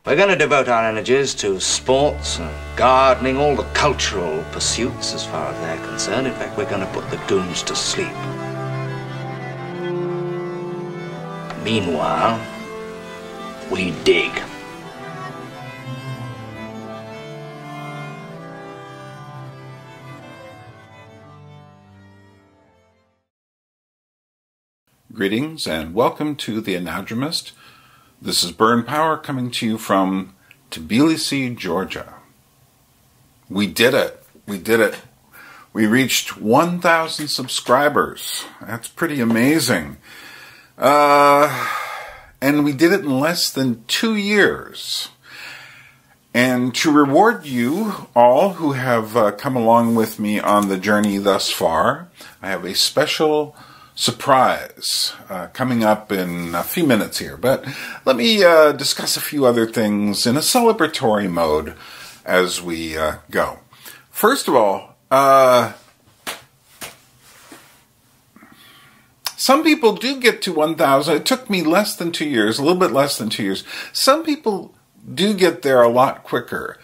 We're going to devote our energies to sports and gardening, all the cultural pursuits as far as they're concerned. In fact, we're going to put the goons to sleep. Meanwhile, we dig. Greetings and welcome to the Anadromist. This is Byrne Power coming to you from Tbilisi, Georgia. We did it. We did it. We reached 1,000 subscribers. That's pretty amazing. And we did it in less than 2 years. And to reward you all who have come along with me on the journey thus far, I have a special surprise coming up in a few minutes here. But let me discuss a few other things in a celebratory mode as we go. First of all, some people do get to 1,000. It took me less than 2 years, a little bit less than 2 years. Some people do get there a lot quicker.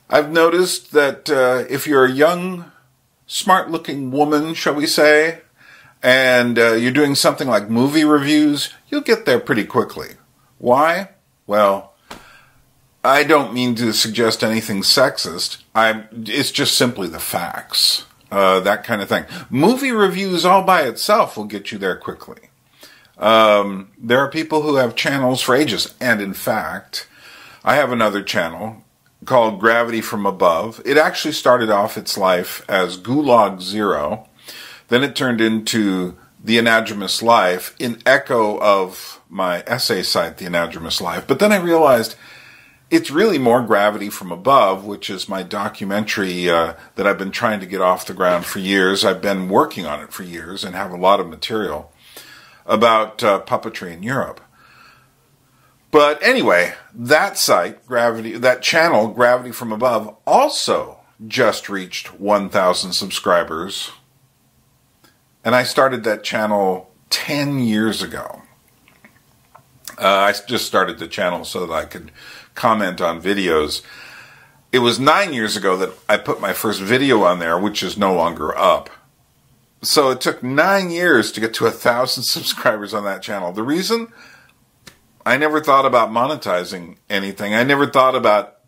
I've noticed that if you're a young, smart-looking woman, shall we say, and you're doing something like movie reviews, you'll get there pretty quickly. Why? Well, I don't mean to suggest anything sexist. It's just simply the facts. That kind of thing. Movie reviews all by itself will get you there quickly. There are people who have channels for ages. And in fact, I have another channel called Gravity from Above. It actually started off its life as Gulag Zero. Then it turned into The Anadromous Life in echo of my essay site, The Anadromous Life. But then I realized it's really more Gravity from Above, which is my documentary that I've been trying to get off the ground for years. I've been working on it for years and have a lot of material about puppetry in Europe. But anyway, that site, that channel, Gravity from Above, also just reached 1,000 subscribers. And I started that channel 10 years ago. I just started the channel so that I could comment on videos. It was 9 years ago that I put my first video on there, which is no longer up. So it took 9 years to get to 1,000 subscribers on that channel. The reason? I never thought about monetizing anything. I never thought about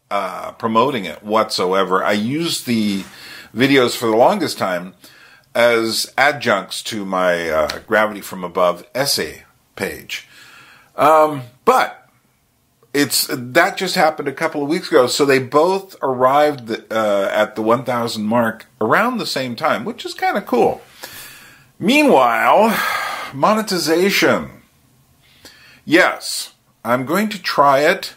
promoting it whatsoever. I used the videos for the longest time as adjuncts to my Gravity from Above essay page. But that just happened a couple of weeks ago, so they both arrived at the 1,000 mark around the same time, which is kind of cool. Meanwhile, monetization. Yes, I'm going to try it,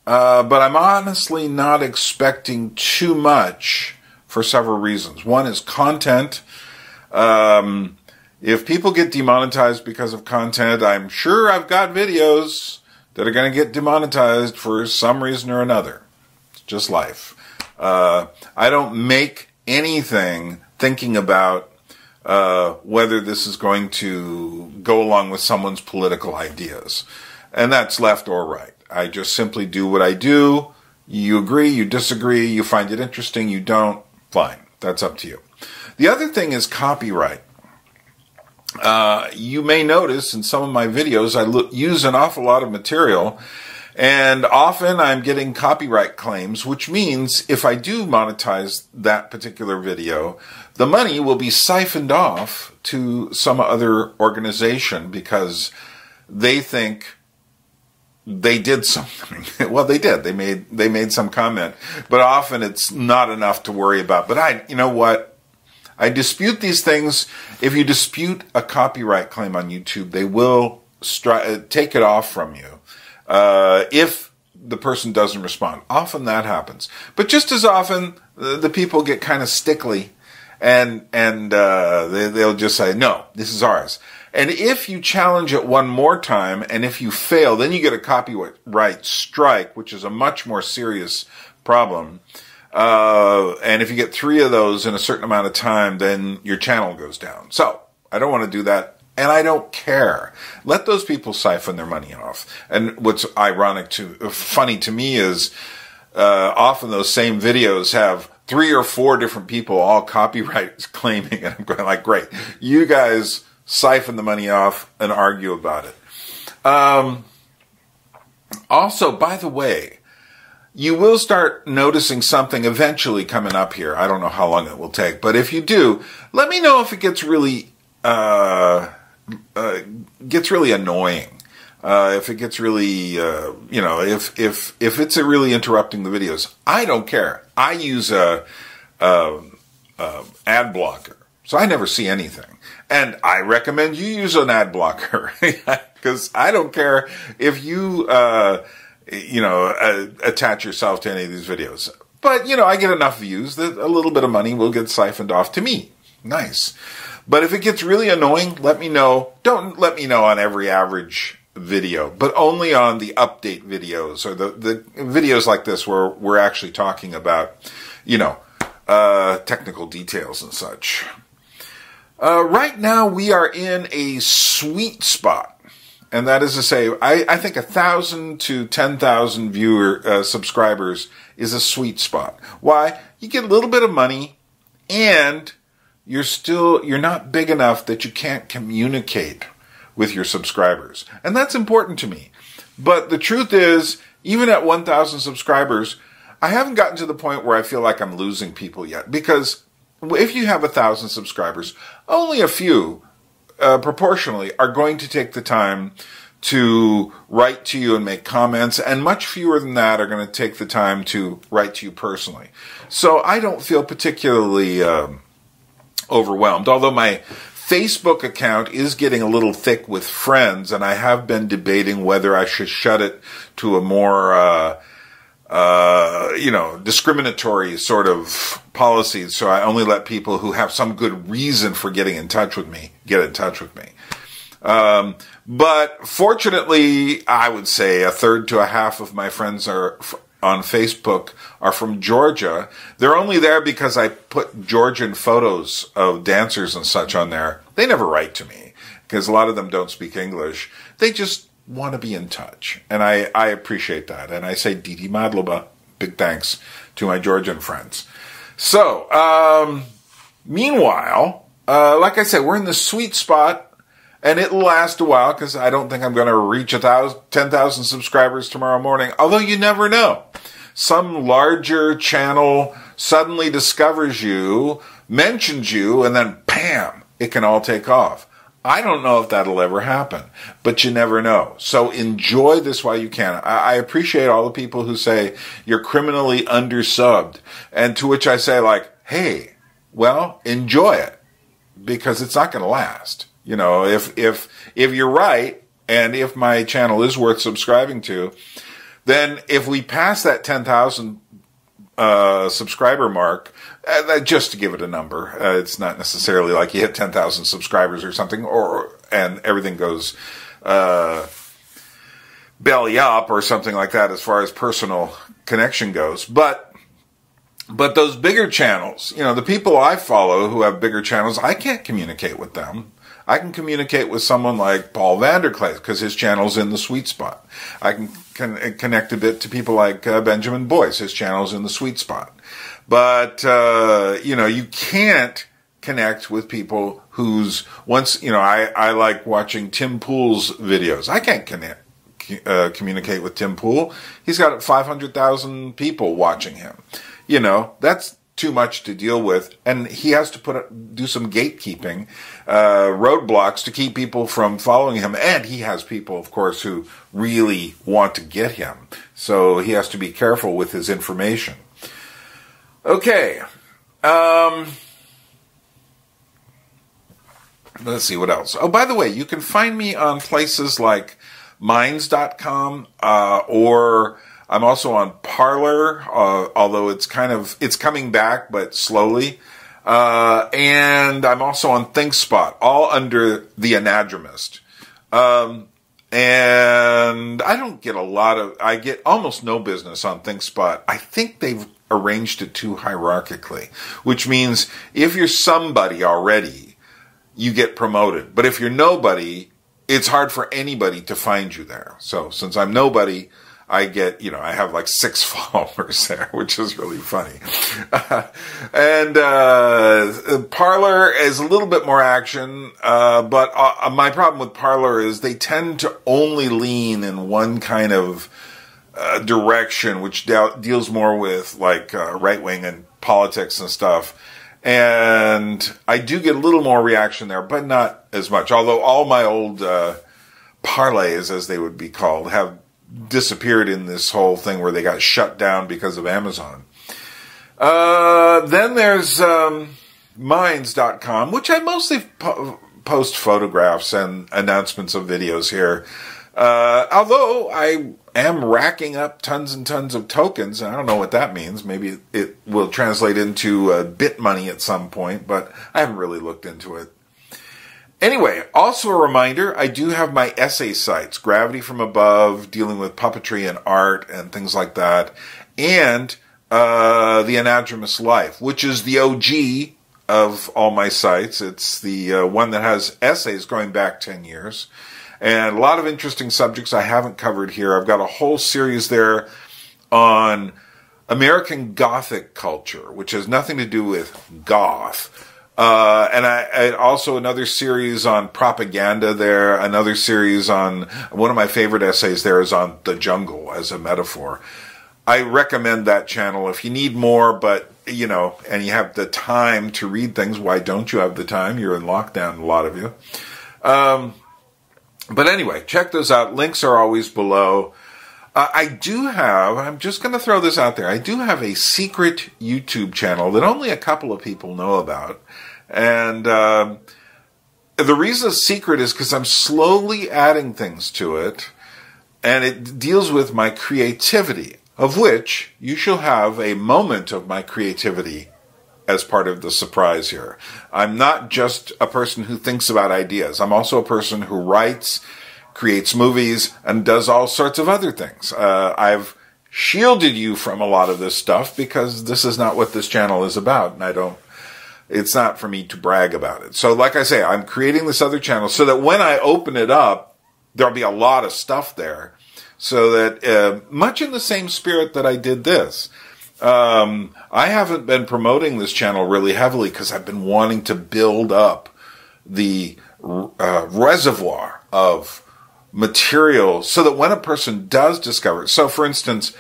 but I'm honestly not expecting too much for several reasons. One is content. If people get demonetized because of content, I'm sure I've got videos that are going to get demonetized for some reason or another. It's just life. I don't make anything thinking about whether this is going to go along with someone's political ideas. And that's left or right. I just simply do what I do. You agree, you disagree, you find it interesting, you don't, fine. That's up to you. The other thing is copyright. You may notice in some of my videos I use an awful lot of material, and often I'm getting copyright claims, which means if I do monetize that particular video, the money will be siphoned off to some other organization because they think they did something. Well, they did. They made some comment, but often it's not enough to worry about. But you know what? I dispute these things. If you dispute a copyright claim on YouTube, they will take it off from you if the person doesn't respond. Often that happens. But just as often, the people get kind of stickly, and they'll just say, no, this is ours. And if you challenge it one more time, and if you fail, then you get a copyright strike, which is a much more serious problem. And if you get 3 of those in a certain amount of time, then your channel goes down. So I don't want to do that and I don't care. Let those people siphon their money off. And what's funny to me is often those same videos have 3 or 4 different people all copyright claiming, and I'm going like, great, you guys siphon the money off and argue about it. Also, by the way, you will start noticing something eventually coming up here. I don't know how long it will take, but if you do, let me know if it gets really annoying. If it gets really, if it's really interrupting the videos. I don't care. I use a ad blocker, so I never see anything. And I recommend you use an ad blocker because I don't care if you, attach yourself to any of these videos. But, I get enough views that a little bit of money will get siphoned off to me. Nice. But if it gets really annoying, let me know. Don't let me know on every average video, but only on the update videos or the videos like this where we're actually talking about, technical details and such. Right now we are in a sweet spot. And that is to say, I think 1,000 to 10,000 subscribers is a sweet spot. Why? You get a little bit of money and you're not big enough that you can't communicate with your subscribers. And that's important to me. But the truth is, even at 1,000 subscribers, I haven't gotten to the point where I feel like I'm losing people yet. Because if you have 1,000 subscribers, only a few, proportionally, are going to take the time to write to you and make comments, and much fewer than that are going to take the time to write to you personally. So I don't feel particularly overwhelmed, although my Facebook account is getting a little thick with friends, and I have been debating whether I should shut it to a more discriminatory sort of policy, so I only let people who have some good reason for getting in touch with me get in touch with me. But fortunately, I would say a third to a half of my friends are on Facebook are from Georgia. They're only there because I put Georgian photos of dancers and such on there. They never write to me because a lot of them don't speak English. They just want to be in touch. And I appreciate that. And I say Didi Madloba, big thanks to my Georgian friends. So, meanwhile, like I said, we're in the sweet spot, and it'll last a while because I don't think I'm going to reach 10,000 subscribers tomorrow morning, although you never know. Some larger channel suddenly discovers you, mentions you, and then bam, it can all take off. I don't know if that'll ever happen, but you never know. So enjoy this while you can. I appreciate all the people who say you're criminally undersubbed, and to which I say, like, hey, well, enjoy it because it's not going to last. If you're right, and if my channel is worth subscribing to, then if we pass that 10,000 subscriber mark, just to give it a number, it's not necessarily like you hit 10,000 subscribers or something, and everything goes belly up or something like that as far as personal connection goes. But those bigger channels, the people I follow who have bigger channels, I can't communicate with them. I can communicate with someone like Paul Vanderkleef because his channel's in the sweet spot. I can connect a bit to people like Benjamin Boyce. His channel's in the sweet spot. But, you can't connect with people whose I like watching Tim Pool's videos. I can't communicate with Tim Pool. He's got 500,000 people watching him. That's too much to deal with, and he has to do some gatekeeping, roadblocks to keep people from following him. And he has people, of course, who really want to get him. So he has to be careful with his information. Okay. Let's see what else. Oh, by the way, you can find me on places like Minds.com, or I'm also on Parler, although it's coming back, but slowly. And I'm also on ThinkSpot, all under the Anadromist. And I get almost no business on ThinkSpot. I think they've arranged it too hierarchically, which means if you're somebody already, you get promoted. But if you're nobody, it's hard for anybody to find you there. So since I'm nobody, I get, I have like 6 followers there, which is really funny. And Parler is a little bit more action, but my problem with Parler is they tend to only lean in one kind of direction, which deals more with like right-wing and politics and stuff. And I do get a little more reaction there, but not as much. Although all my old parlays, as they would be called, have disappeared in this whole thing where they got shut down because of Amazon. Then there's Minds.com, which I mostly post photographs and announcements of videos here. Although I am racking up tons and tons of tokens, and I don't know what that means. Maybe it will translate into bit money at some point, but I haven't really looked into it. Anyway, also a reminder, I do have my essay sites, Gravity from Above, dealing with puppetry and art and things like that, and the Anadromous Life, which is the OG of all my sites. It's the one that has essays going back 10 years. And a lot of interesting subjects I haven't covered here. I've got a whole series there on American Gothic culture, which has nothing to do with goth. And I also another series on propaganda there, another series on, one of my favorite essays there is on the jungle as a metaphor. I recommend that channel if you need more, but, and you have the time to read things. Why don't you have the time? You're in lockdown, a lot of you. But anyway, check those out. Links are always below. I'm just going to throw this out there. I do have a secret YouTube channel that only a couple of people know about. And the reason it's secret is because I'm slowly adding things to it. And it deals with my creativity, of which you shall have a moment of my creativity as part of the surprise here. I'm not just a person who thinks about ideas. I'm also a person who writes, creates movies, and does all sorts of other things. I've shielded you from a lot of this stuff because this is not what this channel is about, and it's not for me to brag about it. So like I say, I'm creating this other channel so that when I open it up, there'll be a lot of stuff there. So that, much in the same spirit that I did this. I haven't been promoting this channel really heavily because I've been wanting to build up the reservoir of material so that when a person does discover it. So for instance,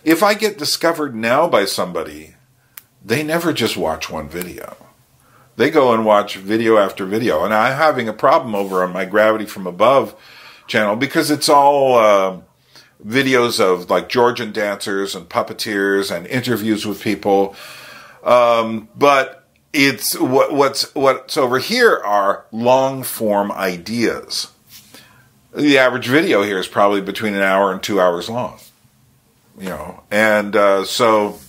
if I get discovered now by somebody, they never just watch one video. They go and watch video after video. And I'm having a problem over on my Gravity from Above channel because it's all videos of like Georgian dancers and puppeteers and interviews with people. But it's what's over here are long form ideas. The average video here is probably between an hour and 2 hours long. And so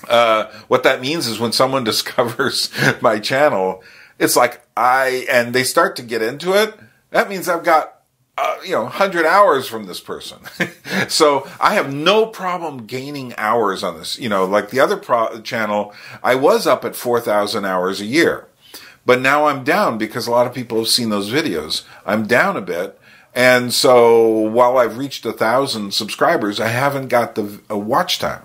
what that means is when someone discovers my channel, it's like and they start to get into it, that means I've got 100 hours from this person. So I have no problem gaining hours on this. Like the other channel, I was up at 4,000 hours a year. But now I'm down because a lot of people have seen those videos. I'm down a bit. And so while I've reached 1,000 subscribers, I haven't got the watch time.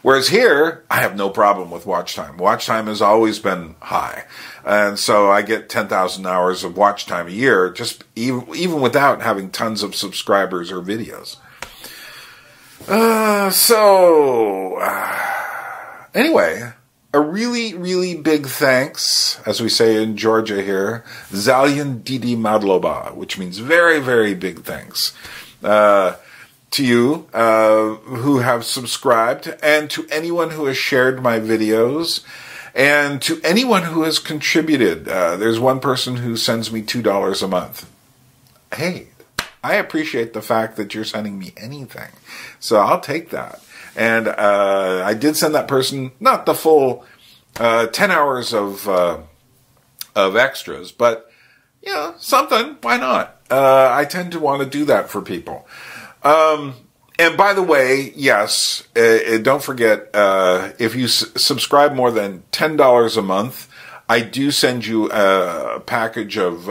Whereas here, I have no problem with watch time. Watch time has always been high. And so I get 10,000 hours of watch time a year, just even without having tons of subscribers or videos. Anyway, a really, really big thanks, as we say in Georgia here, Zalyan Didi Madloba, which means very, very big thanks. To you who have subscribed, and to anyone who has shared my videos, and to anyone who has contributed. There's one person who sends me $2 a month. Hey, I appreciate the fact that you're sending me anything, so I'll take that. And I did send that person not the full 10 hours of extras, but something. Why not? I tend to want to do that for people. And by the way, yes, don't forget, if you subscribe more than $10 a month, I do send you a package of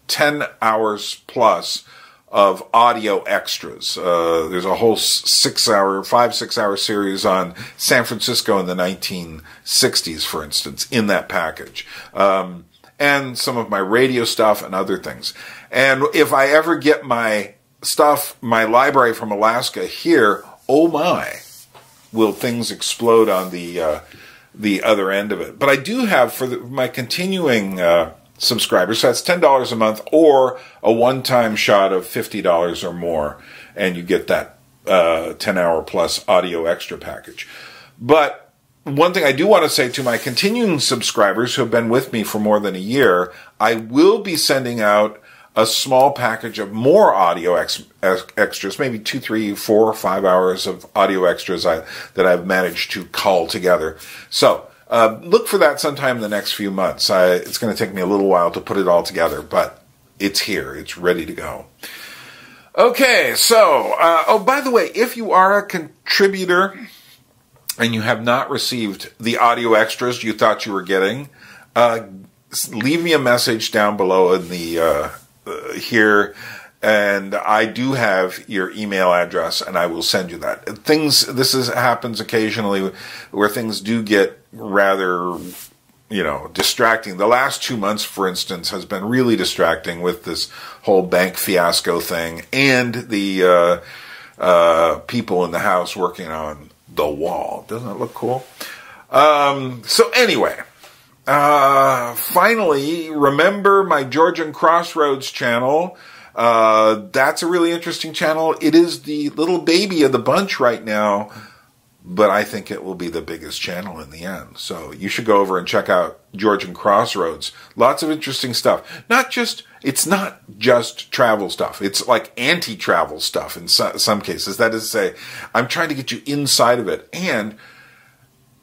10 hours plus of audio extras. There's a whole 5-6 hour series on San Francisco in the 1960s, for instance, in that package. And some of my radio stuff and other things. And if I ever get my stuff, my library from Alaska here, oh my, will things explode on the other end of it. But I do have, for my continuing subscribers, so that's $10 a month or a one-time shot of $50 or more, and you get that 10-hour plus audio extra package. But one thing I do want to say to my continuing subscribers who have been with me for more than a year, I will be sending out a small package of more audio extras, maybe 2, 3, 4, 5 hours of audio extras that I've managed to cull together. So look for that sometime in the next few months. It's going to take me a little while to put it all together, but it's here. It's ready to go. Okay, so, by the way, if you are a contributor and you have not received the audio extras you thought you were getting, leave me a message down below in the here, and I do have your email address, and I will send you that. Happens occasionally where things do get rather, distracting. The last 2 months, for instance, has been really distracting with this whole bank fiasco thing and the people in the house working on the wall. Doesn't it look cool? So anyway, finally, remember my Georgian Crossroads channel. That's a really interesting channel. It is the little baby of the bunch right now, but I think it will be the biggest channel in the end. So you should go over and check out Georgian Crossroads. Lots of interesting stuff. It's not just travel stuff. It's like anti-travel stuff in some cases. That is to say, I'm trying to get you inside of it. And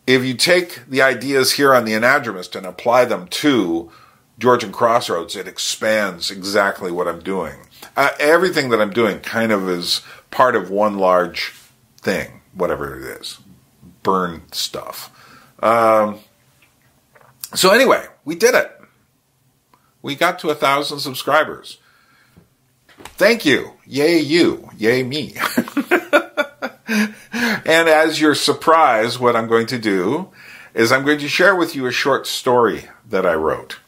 if you take the ideas here on the Anadromist and apply them to Georgian Crossroads, it expands exactly what I'm doing. Everything that I'm doing kind of is part of one large thing, whatever it is. Byrne stuff. So anyway, we did it. We got to 1,000 subscribers. Thank you. Yay you. Yay me. And as your surprise, what I'm going to do is I'm going to share with you a short story that I wrote.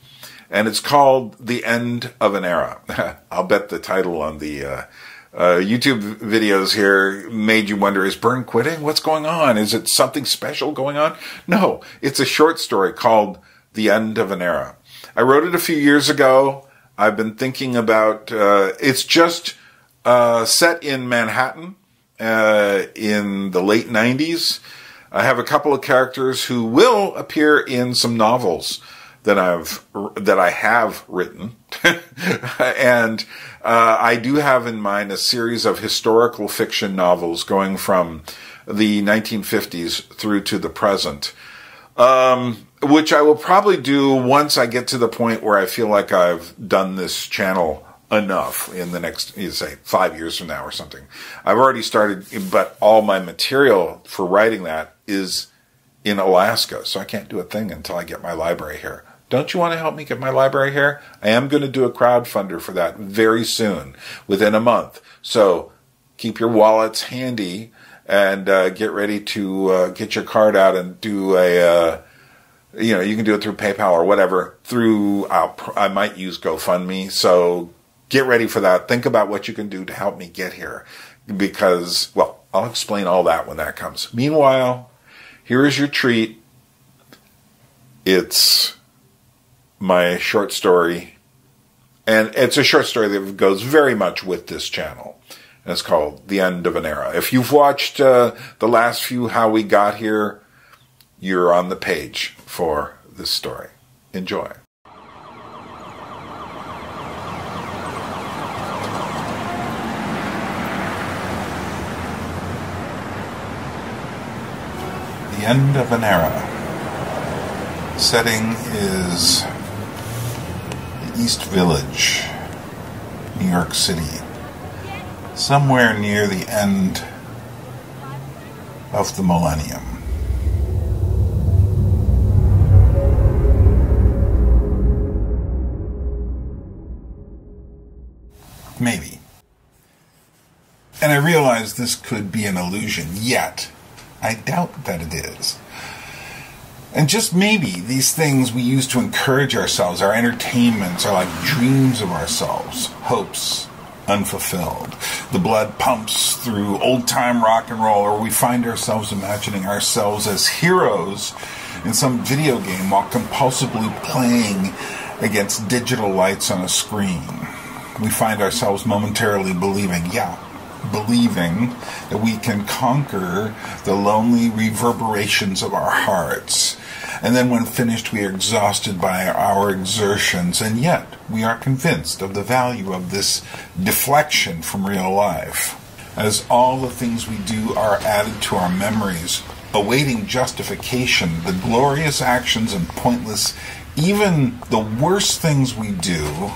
And it's called The End of an Era. I'll bet the title on the YouTube videos here made you wonder, is Byrne quitting? What's going on? Is it something special going on? No, it's a short story called The End of an Era. I wrote it a few years ago. I've been thinking about, it's just set in Manhattan in the late 90s. I have a couple of characters who will appear in some novels that I have written. And I do have in mind a series of historical fiction novels going from the 1950s through to the present, which I will probably do once I get to the point where I feel like I've done this channel enough in the next, say, 5 years from now or something. I've already started, but all my material for writing that is in Alaska, so I can't do a thing until I get my library here. Don't you want to help me get my library here? I am going to do a crowdfunder for that very soon, within a month. So keep your wallets handy and get ready to get your card out and do a, you can do it through PayPal or whatever. I might use GoFundMe. So get ready for that. Think about what you can do to help me get here. Because, well, I'll explain all that when that comes. Meanwhile, here is your treat. It's my short story, and it's a short story that goes very much with this channel, and it's called The End of an Era. If you've watched the last few How We Got Here, you're on the page for this story. Enjoy. The End of an Era. Setting is East Village, New York City, somewhere near the end of the millennium. Maybe. And I realize this could be an illusion, yet I doubt that it is. And just maybe these things we use to encourage ourselves, our entertainments, are like dreams of ourselves, hopes unfulfilled. The blood pumps through old-time rock and roll, or we find ourselves imagining ourselves as heroes in some video game while compulsively playing against digital lights on a screen. We find ourselves momentarily believing that we can conquer the lonely reverberations of our hearts. And then when finished, we are exhausted by our exertions, and yet we are convinced of the value of this deflection from real life. As all the things we do are added to our memories, awaiting justification, the glorious actions and pointless, even the worst things we do,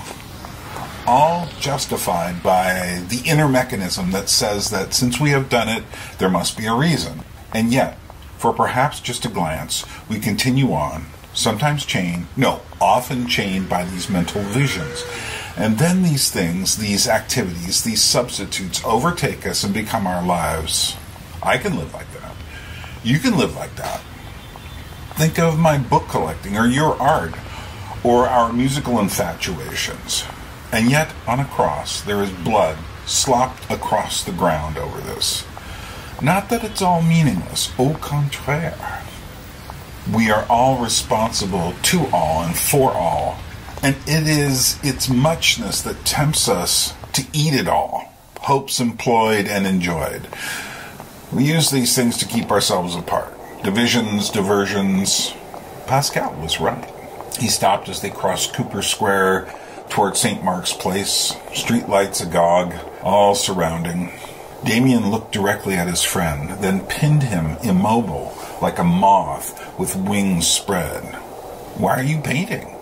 all justified by the inner mechanism that says that since we have done it, there must be a reason. And yet, for perhaps just a glance, we continue on, often chained by these mental visions. And then these things, these activities, these substitutes overtake us and become our lives. I can live like that. You can live like that. Think of my book collecting, or your art, or our musical infatuations. And yet, on a cross, there is blood slopped across the ground over this. Not that it's all meaningless, au contraire. We are all responsible to all and for all, and it is its muchness that tempts us to eat it all, hopes employed and enjoyed. We use these things to keep ourselves apart. Divisions, diversions. Pascal was right. He stopped as they crossed Cooper Square toward St. Mark's Place, street lights agog, all surrounding. Damien looked directly at his friend, then pinned him immobile like a moth with wings spread. Why are you painting?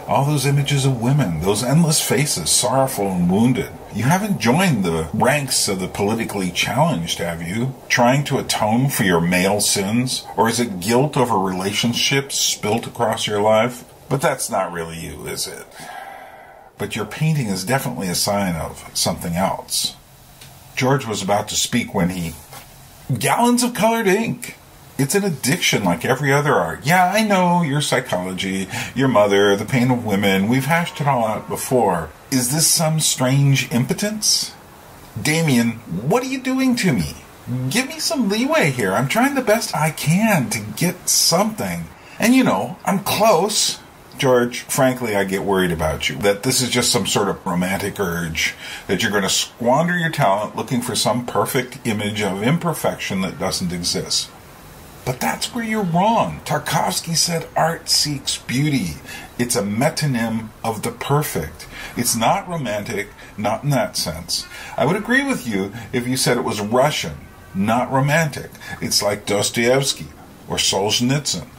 All those images of women, those endless faces, sorrowful and wounded. You haven't joined the ranks of the politically challenged, have you? Trying to atone for your male sins? Or is it guilt over relationships spilt across your life? But that's not really you, is it? But your painting is definitely a sign of something else. George was about to speak when gallons of colored ink. It's an addiction like every other art. Yeah, I know, your psychology, your mother, the pain of women. We've hashed it all out before. Is this some strange impotence? Damien, what are you doing to me? Give me some leeway here. I'm trying the best I can to get something. And I'm close. George, frankly, I get worried about you. That this is just some sort of romantic urge. That you're going to squander your talent looking for some perfect image of imperfection that doesn't exist. But that's where you're wrong. Tarkovsky said art seeks beauty. It's a metonym of the perfect. It's not romantic, not in that sense. I would agree with you if you said it was Russian, not romantic. It's like Dostoevsky or Solzhenitsyn.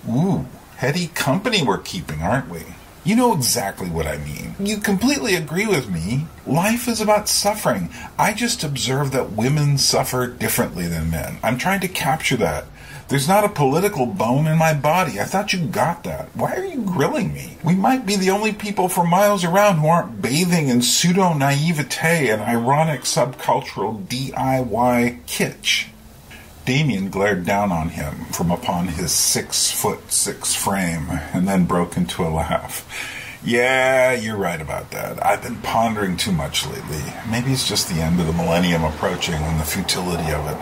Ooh. Heady company we're keeping, aren't we? You know exactly what I mean. You completely agree with me. Life is about suffering. I just observe that women suffer differently than men. I'm trying to capture that. There's not a political bone in my body. I thought you got that. Why are you grilling me? We might be the only people for miles around who aren't bathing in pseudo-naivete and ironic subcultural DIY kitsch. Damien glared down on him from upon his 6'6" frame, and then broke into a laugh. Yeah, you're right about that. I've been pondering too much lately. Maybe it's just the end of the millennium approaching and the futility of it.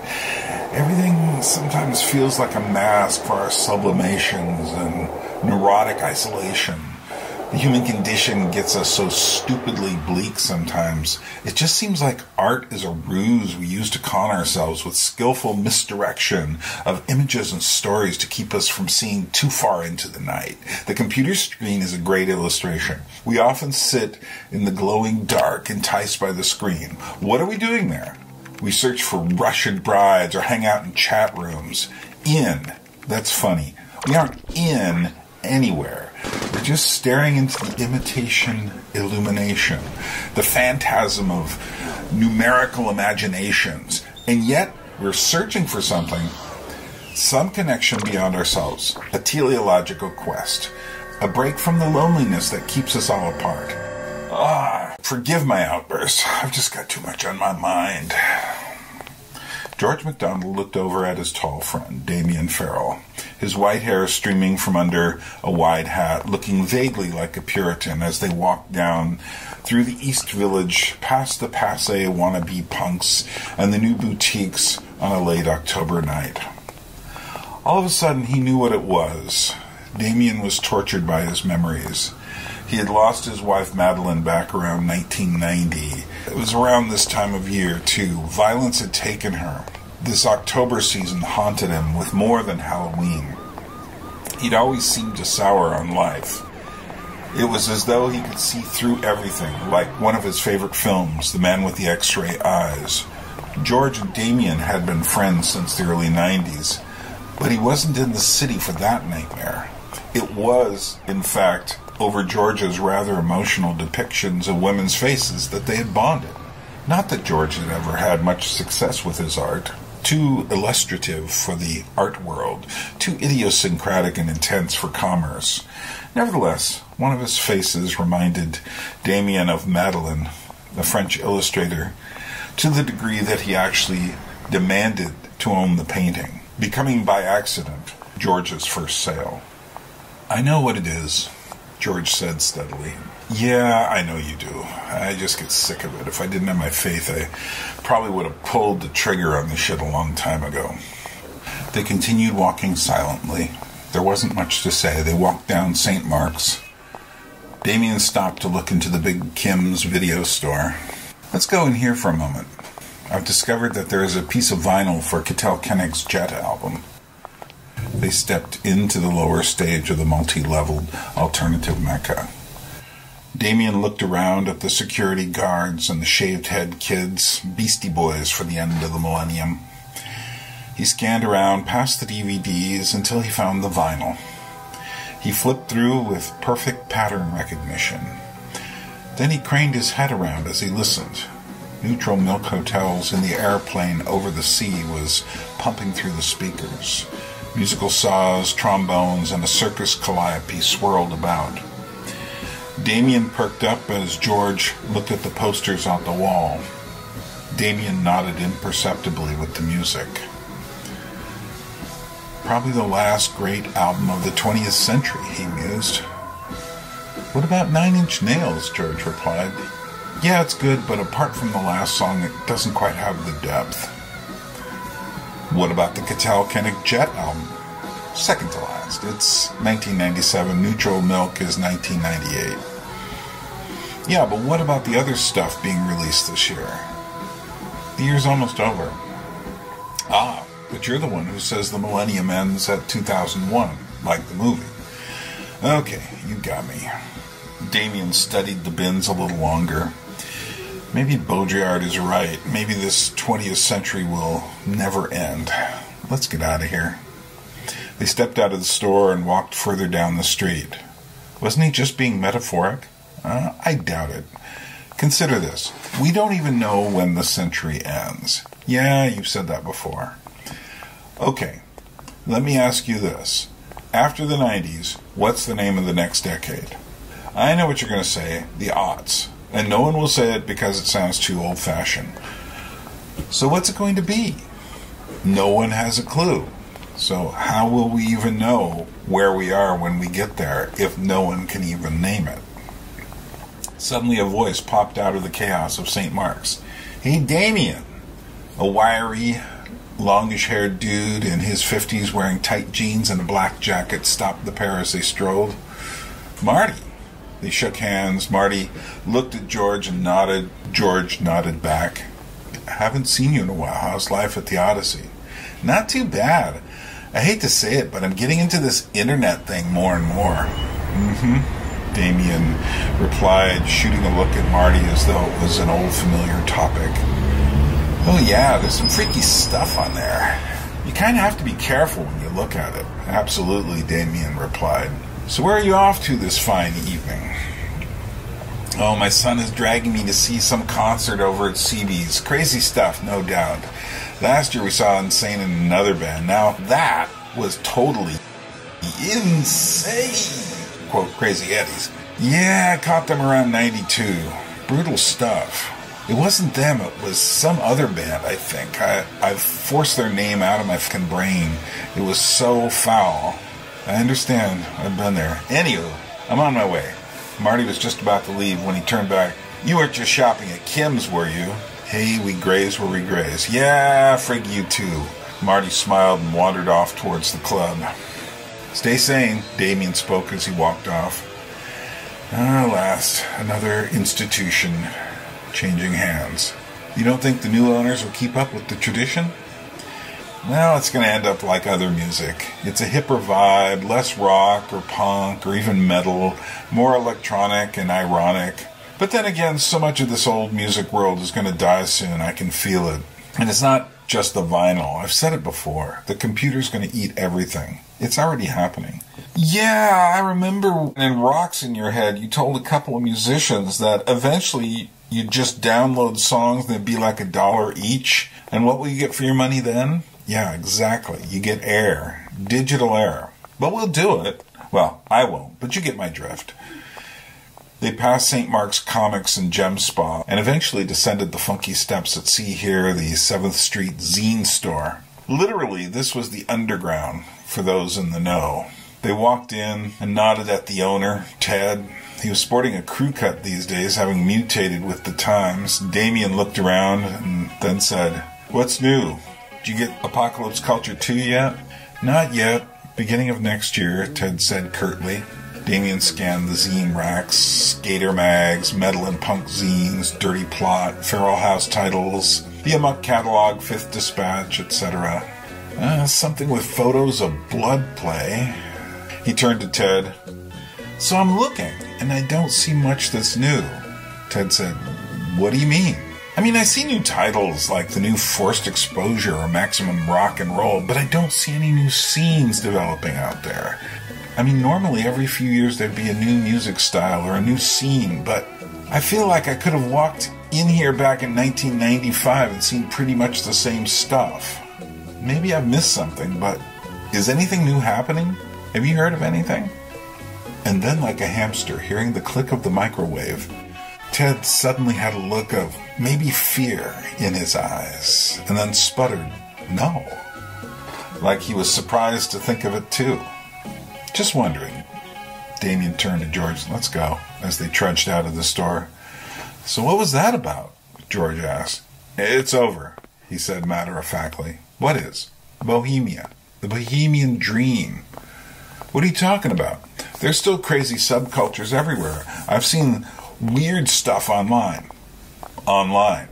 Everything sometimes feels like a mask for our sublimations and neurotic isolation. The human condition gets us so stupidly bleak sometimes. It just seems like art is a ruse we use to con ourselves with skillful misdirection of images and stories to keep us from seeing too far into the night. The computer screen is a great illustration. We often sit in the glowing dark, enticed by the screen. What are we doing there? We search for Russian brides or hang out in chat rooms. That's funny. We aren't in anywhere. We're just staring into the imitation illumination, the phantasm of numerical imaginations, and yet we're searching for something, some connection beyond ourselves, a teleological quest, a break from the loneliness that keeps us all apart. Forgive my outburst. I've just got too much on my mind. George MacDonald looked over at his tall friend, Damien Farrell, his white hair streaming from under a wide hat, looking vaguely like a Puritan as they walked down through the East Village, past the passé wannabe punks and the new boutiques on a late October night. All of a sudden, he knew what it was. Damien was tortured by his memories. He had lost his wife Madeline back around 1990. It was around this time of year, too. Violence had taken her. This October season haunted him with more than Halloween. He'd always seemed to sour on life. It was as though he could see through everything, like one of his favorite films, The Man with the X-Ray Eyes. George and Damien had been friends since the early 90s, but he wasn't in the city for that nightmare. It was, in fact, over George's rather emotional depictions of women's faces that they had bonded. Not that George had ever had much success with his art. Too illustrative for the art world, too idiosyncratic and intense for commerce. Nevertheless, one of his faces reminded Damien of Madeline, the French illustrator, to the degree that he actually demanded to own the painting, becoming by accident George's first sale. "I know what it is," George said steadily. "Yeah, I know you do. I just get sick of it. If I didn't have my faith, I probably would have pulled the trigger on the shit a long time ago." They continued walking silently. There wasn't much to say. They walked down St. Mark's. Damien stopped to look into the big Kim's video store. "Let's go in here for a moment. I've discovered that there is a piece of vinyl for Kittel Koenig's Jet album." They stepped into the lower stage of the multi-leveled alternative mecca. Damien looked around at the security guards and the shaved-head kids, Beastie Boys for the end of the millennium. He scanned around past the DVDs until he found the vinyl. He flipped through with perfect pattern recognition. Then he craned his head around as he listened. Neutral Milk Hotels in the airplane over the sea was pumping through the speakers. Musical saws, trombones, and a circus calliope swirled about. Damien perked up as George looked at the posters on the wall. Damien nodded imperceptibly with the music. "Probably the last great album of the 20th century," he mused. "What about 9 Inch Nails?" George replied. "Yeah, it's good, but apart from the last song, it doesn't quite have the depth." "What about the Kittel Koenig Jet album?" "Second to last. It's 1997. Neutral Milk is 1998. "Yeah, but what about the other stuff being released this year?" "The year's almost over." "Ah, but you're the one who says the millennium ends at 2001, like the movie." "Okay, you got me." Damien studied the bins a little longer. Maybe Baudrillard is right. Maybe this 20th century will never end. Let's get out of here. They stepped out of the store and walked further down the street. Wasn't he just being metaphoric? I doubt it. Consider this. We don't even know when the century ends. Yeah, you've said that before. Okay, let me ask you this. After the 90s, what's the name of the next decade? I know what you're going to say, the aughts. And no one will say it because it sounds too old-fashioned. So what's it going to be? No one has a clue. So how will we even know where we are when we get there if no one can even name it? Suddenly a voice popped out of the chaos of St. Mark's. "Hey, Damien!" A wiry, longish-haired dude in his 50s wearing tight jeans and a black jacket stopped the pair as they strolled. "Marty!" They shook hands. Marty looked at George and nodded. George nodded back. "Haven't seen you in a while. How's life at the Odyssey?" "Not too bad. I hate to say it, but I'm getting into this internet thing more and more." "Mm-hmm," Damien replied, shooting a look at Marty as though it was an old familiar topic. "Oh yeah, there's some freaky stuff on there. You kind of have to be careful when you look at it." "Absolutely," Damien replied. "So where are you off to this fine evening?" "Oh, my son is dragging me to see some concert over at CB's. Crazy stuff, no doubt. Last year we saw Insane in another band. Now that was totally insane." Quote, Crazy Eddies. "Yeah, I caught them around 92. Brutal stuff. It wasn't them, it was some other band, I think. I've forced their name out of my fucking brain. It was so foul. I understand. I've been there. Anywho, I'm on my way. Marty was just about to leave when he turned back. You weren't just shopping at Kim's, were you? Hey, we graze where we graze. Yeah, frig you too. Marty smiled and wandered off towards the club. Stay sane, Damien spoke as he walked off. Alas, another institution changing hands. You don't think the new owners will keep up with the tradition? Well, it's going to end up like other music. It's a hipper vibe, less rock or punk or even metal, more electronic and ironic. But then again, so much of this old music world is going to die soon, I can feel it. And it's not just the vinyl. I've said it before. The computer's going to eat everything. It's already happening. Yeah, I remember in Rocks in Your Head, you told a couple of musicians that eventually you'd just download songs and they'd be like $1 each. And what will you get for your money then? Yeah, exactly. You get air. Digital air. But we'll do it. Well, I won't, but you get my drift. They passed St. Mark's Comics and Gem Spa, and eventually descended the funky steps that see here the 7th Street Zine Store. Literally, this was the underground, for those in the know. They walked in and nodded at the owner, Ted. He was sporting a crew cut these days, having mutated with the times. Damien looked around and then said, "What's new? Did you get Apocalypse Culture 2 yet?" "Not yet. Beginning of next year," Ted said curtly. Damien scanned the zine racks, skater mags, metal and punk zines, Dirty Plot, Feral House titles, the Amok Catalog, Fifth Dispatch, etc. Something with photos of blood play. He turned to Ted. "So I'm looking, and I don't see much that's new." Ted said, "What do you mean?" "I mean, I see new titles like the new Forced Exposure or Maximum Rock and Roll, but I don't see any new scenes developing out there. I mean, normally every few years there'd be a new music style or a new scene, but I feel like I could have walked in here back in 1995 and seen pretty much the same stuff. Maybe I've missed something, but is anything new happening? Have you heard of anything?" And then, like a hamster hearing the click of the microwave, Ted suddenly had a look of maybe fear in his eyes, and then sputtered, "No." Like he was surprised to think of it too. "Just wondering." Damien turned to George. "Let's go," as they trudged out of the store. "So what was that about?" George asked. "It's over," he said matter-of-factly. "What is?" "Bohemia. The Bohemian Dream." "What are you talking about? There's still crazy subcultures everywhere. I've seen weird stuff online." "Online?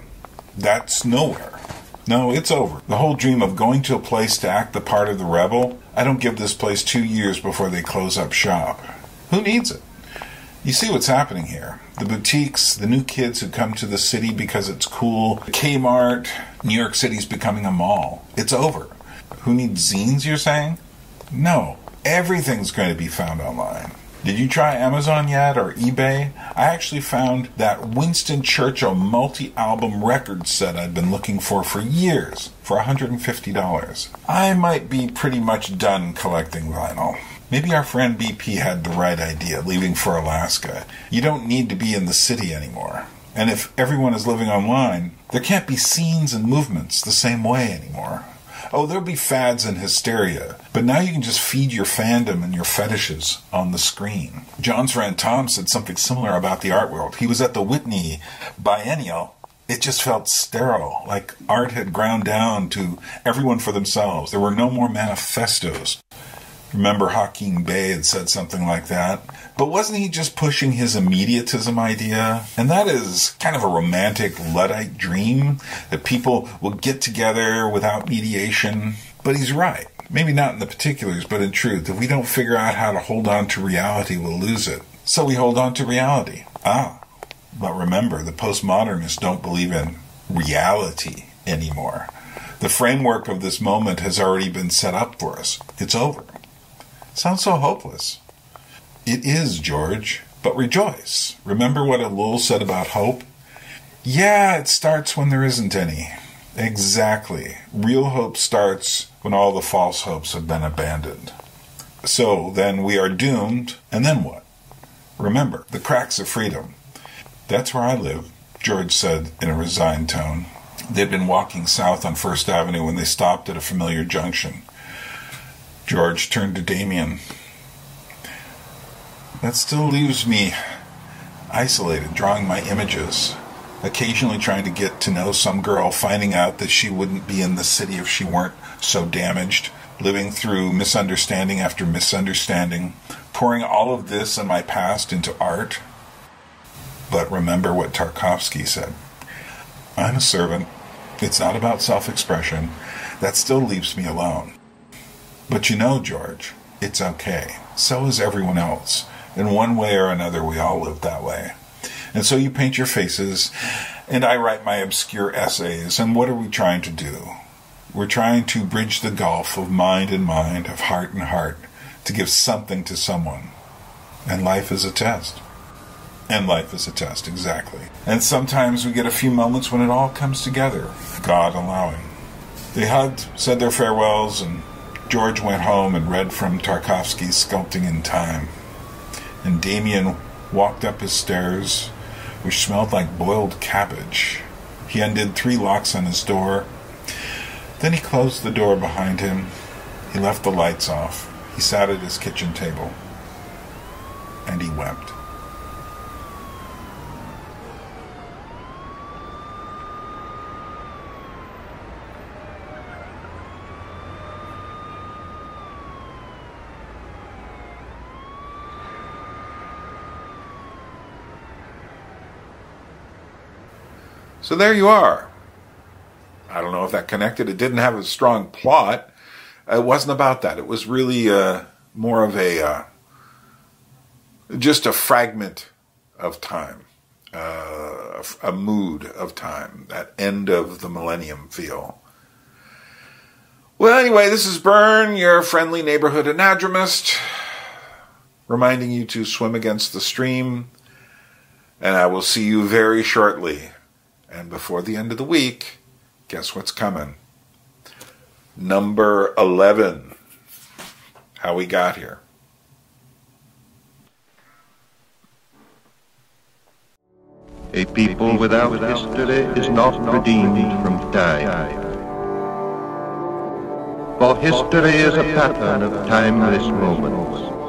That's nowhere." "No, it's over. The whole dream of going to a place to act the part of the rebel, I don't give this place 2 years before they close up shop. Who needs it? You see what's happening here. The boutiques, the new kids who come to the city because it's cool, Kmart, New York City's becoming a mall. It's over. Who needs zines, you're saying? No, everything's going to be found online. Did you try Amazon yet, or eBay? I actually found that Winston Churchill multi-album record set I'd been looking for years, for $150. I might be pretty much done collecting vinyl. Maybe our friend BP had the right idea, leaving for Alaska. You don't need to be in the city anymore. And if everyone is living online, there can't be scenes and movements the same way anymore. Oh, there'll be fads and hysteria, but now you can just feed your fandom and your fetishes on the screen. John's friend Tom said something similar about the art world. He was at the Whitney Biennial. It just felt sterile, like art had ground down to everyone for themselves. There were no more manifestos. Remember Hakeem Bey had said something like that. But wasn't he just pushing his immediatism idea? And that is kind of a romantic Luddite dream, that people will get together without mediation. But he's right. Maybe not in the particulars, but in truth. If we don't figure out how to hold on to reality, we'll lose it. So we hold on to reality. But remember, the postmodernists don't believe in reality anymore. The framework of this moment has already been set up for us. It's over. Sounds so hopeless. It is, George, but rejoice. Remember what Elul said about hope? Yeah, it starts when there isn't any. Exactly. Real hope starts when all the false hopes have been abandoned. So then we are doomed, and then what? Remember, the cracks of freedom. That's where I live, George said in a resigned tone. They'd been walking south on First Avenue when they stopped at a familiar junction. George turned to Damien. That still leaves me isolated, drawing my images, occasionally trying to get to know some girl, finding out that she wouldn't be in the city if she weren't so damaged, living through misunderstanding after misunderstanding, pouring all of this and my past into art. But remember what Tarkovsky said. I'm a servant. It's not about self-expression. That still leaves me alone. But you know, George, it's okay. So is everyone else. In one way or another, we all live that way. And so you paint your faces, and I write my obscure essays. And what are we trying to do? We're trying to bridge the gulf of mind and mind, of heart and heart, to give something to someone. And life is a test. And life is a test, exactly. And sometimes we get a few moments when it all comes together, God allowing. They hugged, said their farewells, and George went home and read from Tarkovsky's Sculpting in Time. And Damien walked up his stairs, which smelled like boiled cabbage. He undid 3 locks on his door. Then he closed the door behind him. He left the lights off. He sat at his kitchen table. And he wept. So there you are. I don't know if that connected. It didn't have a strong plot. It wasn't about that. It was really more of just a fragment of time, a mood of time, that end of the millennium feel. Well, anyway, this is Byrne, your friendly neighborhood anadromist, reminding you to swim against the stream, and I will see you very shortly. And before the end of the week, guess what's coming? Number 11. How we got here. A people without history is not redeemed from time. For history is a pattern of timeless moments.